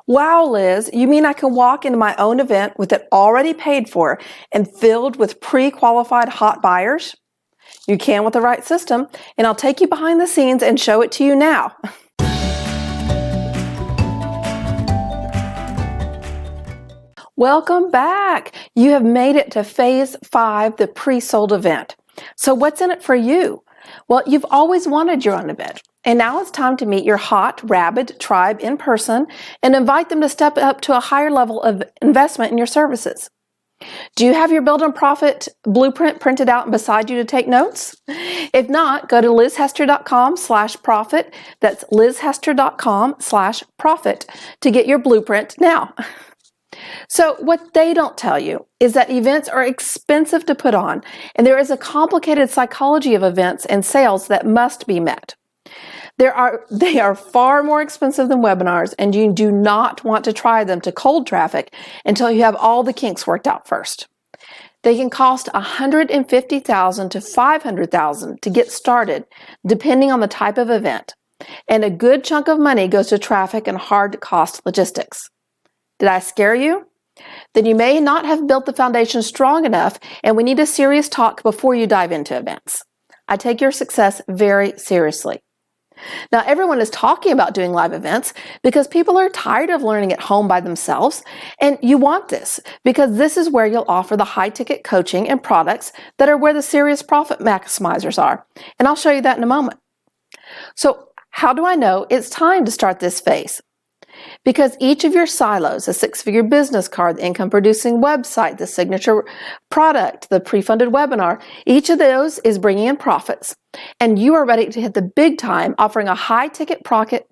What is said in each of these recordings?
Wow, Liz, you mean I can walk into my own event with it already paid for and filled with pre-qualified hot buyers? You can with the right system, and I'll take you behind the scenes and show it to you now. Welcome back. You have made it to Phase 5, the pre-sold event. So what's in it for you? Well, you've always wanted your own event, and now it's time to meet your hot, rabid tribe in person and invite them to step up to a higher level of investment in your services. Do you have your Build and Profit blueprint printed out and beside you to take notes? If not, go to lizhester.com/profit. That's lizhester.com/profit to get your blueprint now. So what they don't tell you is that events are expensive to put on, and there is a complicated psychology of events and sales that must be met. They are far more expensive than webinars, and you do not want to try them to cold traffic until you have all the kinks worked out first. They can cost $150,000 to $500,000 to get started, depending on the type of event, and a good chunk of money goes to traffic and hard-to-cost logistics. Did I scare you? Then you may not have built the foundation strong enough, and we need a serious talk before you dive into events. I take your success very seriously. Now, everyone is talking about doing live events because people are tired of learning at home by themselves, and you want this because this is where you'll offer the high-ticket coaching and products that are where the serious profit maximizers are, and I'll show you that in a moment. So, how do I know it's time to start this phase? Because each of your silos, a six-figure business card, the income-producing website, the signature product, the pre-funded webinar, each of those is bringing in profits. And you are ready to hit the big time, offering a high-ticket profit.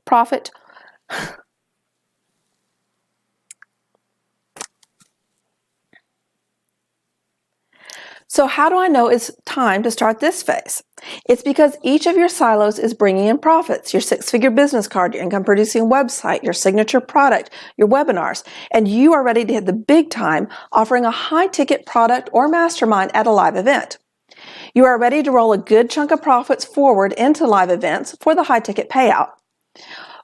So how do I know it's time to start this phase? It's because each of your silos is bringing in profits, your six-figure business card, your income-producing website, your signature product, your webinars, and you are ready to hit the big time offering a high-ticket product or mastermind at a live event. You are ready to roll a good chunk of profits forward into live events for the high-ticket payout.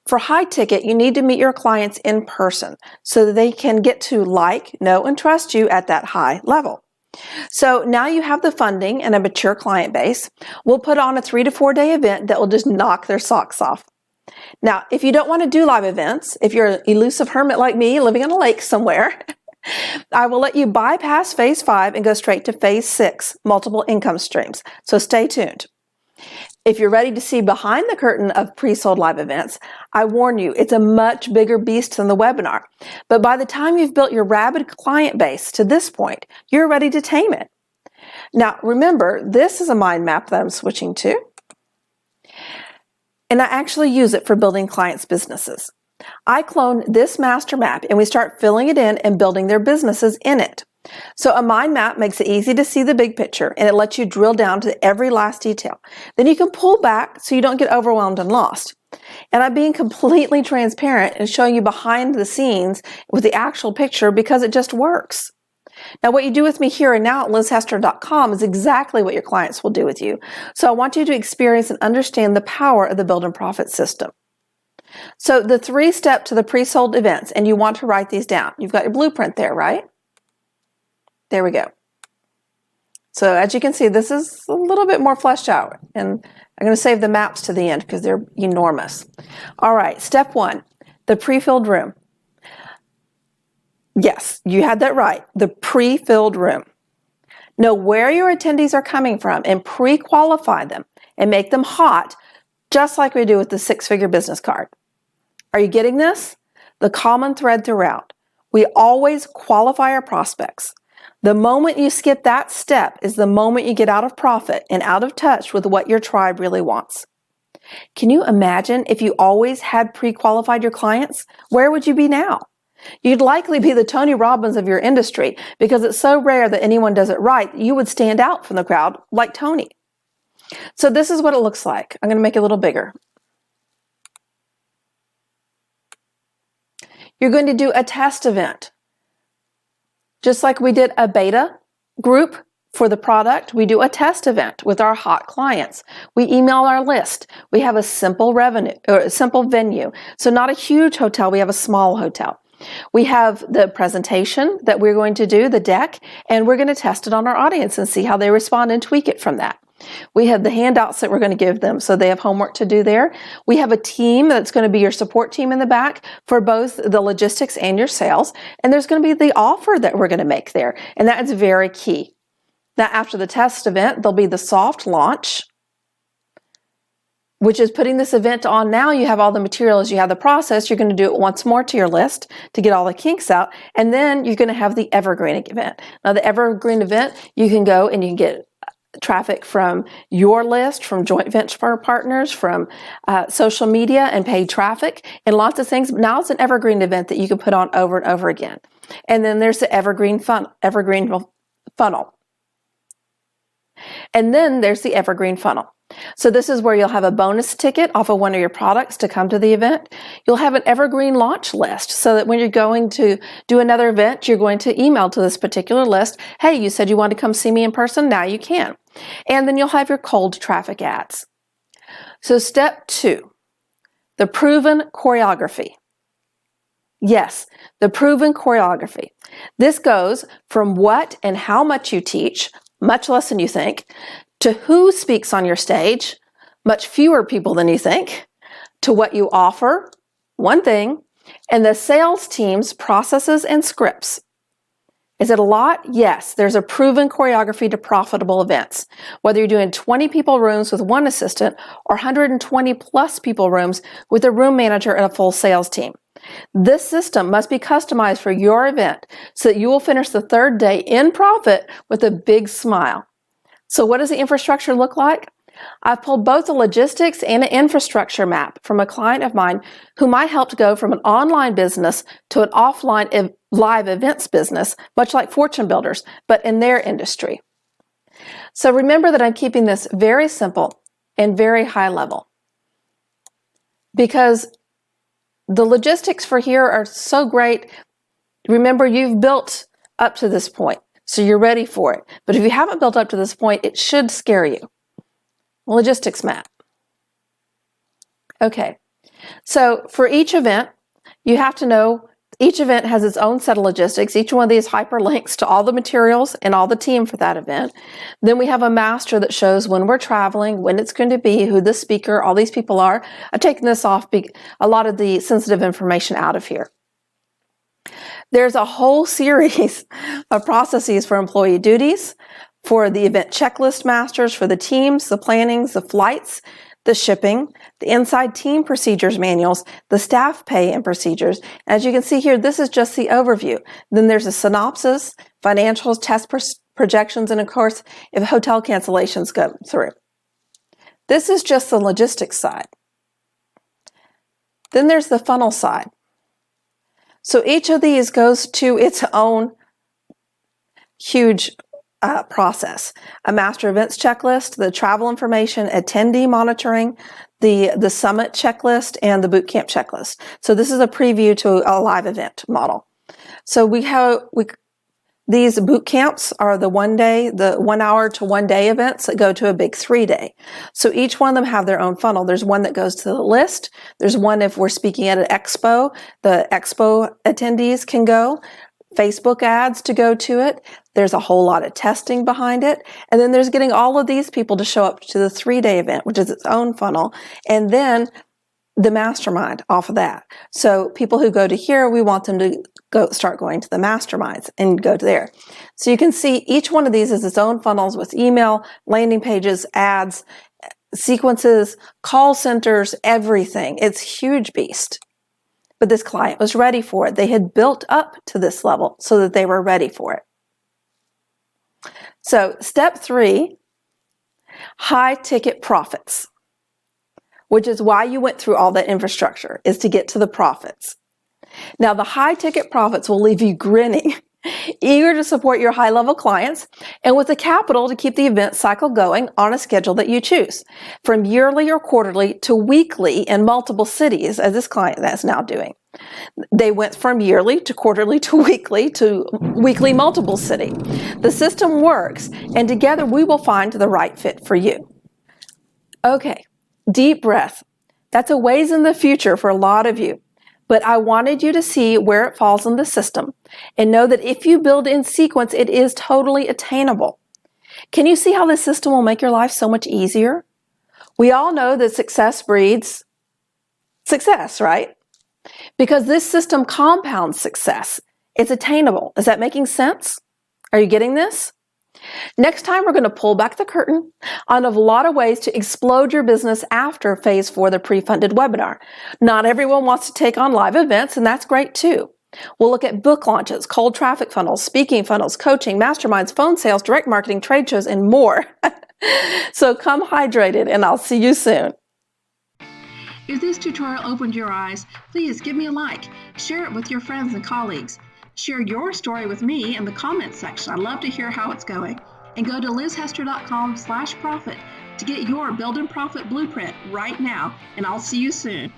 For high-ticket, you need to meet your clients in person so that they can get to like, know, and trust you at that high level. So now you have the funding and a mature client base. We'll put on a 3 to 4 day event that will just knock their socks off. Now, if you don't want to do live events, if you're an elusive hermit like me living on a lake somewhere, I will let you bypass Phase 5 and go straight to Phase 6, multiple income streams. So stay tuned. If you're ready to see behind the curtain of pre-sold live events, I warn you, it's a much bigger beast than the webinar. But by the time you've built your rabid client base to this point, you're ready to tame it. Now, remember, this is a mind map that I'm switching to. And I actually use it for building clients' businesses. I clone this master map and we start filling it in and building their businesses in it. So a mind map makes it easy to see the big picture and it lets you drill down to every last detail. Then you can pull back so you don't get overwhelmed and lost. And I'm being completely transparent and showing you behind the scenes with the actual picture because it just works. Now what you do with me here and now at lizhester.com is exactly what your clients will do with you. So I want you to experience and understand the power of the Build and Profit system. So the 3-step to the pre-sold events, and you want to write these down. You've got your blueprint there, right? There we go. So as you can see, this is a little bit more fleshed out, and I'm going to save the maps to the end because they're enormous. All right, step 1, the pre-filled room. Yes, you had that right, the pre-filled room. Know where your attendees are coming from and pre-qualify them and make them hot, just like we do with the 6-figure business card. Are you getting this? The common thread throughout. We always qualify our prospects. The moment you skip that step is the moment you get out of profit and out of touch with what your tribe really wants. Can you imagine if you always had pre-qualified your clients? Where would you be now? You'd likely be the Tony Robbins of your industry because it's so rare that anyone does it right, you would stand out from the crowd like Tony. So this is what it looks like. I'm going to make it a little bigger. You're going to do a test event. Just like we did a beta group for the product, we do a test event with our hot clients. We email our list. We have a simple venue. So not a huge hotel, we have a small hotel. We have the presentation that we're going to do, the deck, and we're going to test it on our audience and see how they respond and tweak it from that. We have the handouts that we're going to give them, so they have homework to do there. We have a team that's going to be your support team in the back for both the logistics and your sales, and there's going to be the offer that we're going to make there, and that is very key. Now, after the test event, there'll be the soft launch, which is putting this event on. Now you have all the materials, you have the process, you're going to do it once more to your list to get all the kinks out, and then you're going to have the evergreen event. Now, the evergreen event, you can go and you can get traffic from your list, from joint venture partners, from social media and paid traffic, and lots of things. Now it's an evergreen event that you can put on over and over again. And then there's the evergreen funnel. And then there's the evergreen funnel. So this is where you'll have a bonus ticket off of one of your products to come to the event. You'll have an evergreen launch list so that when you're going to do another event, you're going to email to this particular list, hey, you said you wanted to come see me in person, now you can. And then you'll have your cold traffic ads. So step 2, the proven choreography. Yes, the proven choreography. This goes from what and how much you teach, much less than you think, to who speaks on your stage, much fewer people than you think, to what you offer, one thing, and the sales team's processes and scripts. Is it a lot? Yes, there's a proven choreography to profitable events. Whether you're doing 20 people rooms with one assistant or 120 plus people rooms with a room manager and a full sales team. This system must be customized for your event so that you will finish the third day in profit with a big smile. So what does the infrastructure look like? I've pulled both a logistics and an infrastructure map from a client of mine whom I helped go from an online business to an offline live events business, much like Fortune Builders, but in their industry. So remember that I'm keeping this very simple and very high level, because the logistics for here are so great. Remember, you've built up to this point, so you're ready for it. But if you haven't built up to this point, it should scare you. Logistics map. Okay, so for each event, you have to know each event has its own set of logistics. Each one of these hyperlinks to all the materials and all the team for that event. Then we have a master that shows when we're traveling, when it's going to be, who the speaker, all these people are. I've taken this off, a lot of the sensitive information out of here. There's a whole series of processes for employee duties, for the event checklist masters, for the teams, the plannings, the flights, the shipping, the inside team procedures manuals, the staff pay and procedures. As you can see here, this is just the overview. Then there's a synopsis, financials, test projections, and of course, if hotel cancellations go through. This is just the logistics side. Then there's the funnel side. So each of these goes to its own huge process. A master events checklist, the travel information, attendee monitoring, the summit checklist, and the boot camp checklist. So this is a preview to a live event model. So these boot camps are the 1 day, the 1 hour to 1 day events that go to a big 3 day. So each one of them have their own funnel. There's one that goes to the list. There's one if we're speaking at an expo, the expo attendees can go. Facebook ads to go to it. There's a whole lot of testing behind it. And then there's getting all of these people to show up to the 3 day event, which is its own funnel. And then the mastermind off of that. So people who go to here, we want them to start going to the masterminds and go to there. So you can see each one of these is its own funnels with email, landing pages, ads, sequences, call centers, everything. It's a huge beast. But this client was ready for it. They had built up to this level so that they were ready for it. So step 3, high ticket profits, which is why you went through all that infrastructure, is to get to the profits. Now the high ticket profits will leave you grinning, eager to support your high level clients, and with the capital to keep the event cycle going on a schedule that you choose, from yearly or quarterly to weekly in multiple cities, as this client that's now doing. They went from yearly to quarterly to weekly multiple city. The system works, and together we will find the right fit for you. Okay, deep breath. That's a ways in the future for a lot of you. but I wanted you to see where it falls in the system and know that if you build in sequence, it is totally attainable. Can you see how this system will make your life so much easier? We all know that success breeds success, right? Because this system compounds success. It's attainable. Is that making sense? Are you getting this? Next time, we're going to pull back the curtain on a lot of ways to explode your business after phase 4, the pre-funded webinar. Not everyone wants to take on live events, and that's great too. We'll look at book launches, cold traffic funnels, speaking funnels, coaching, masterminds, phone sales, direct marketing, trade shows, and more. So come hydrated, and I'll see you soon. If this tutorial opened your eyes, please give me a like, share it with your friends and colleagues. Share your story with me in the comments section. I'd love to hear how it's going. And go to lizhester.com/profit to get your Build and Profit blueprint right now, and I'll see you soon.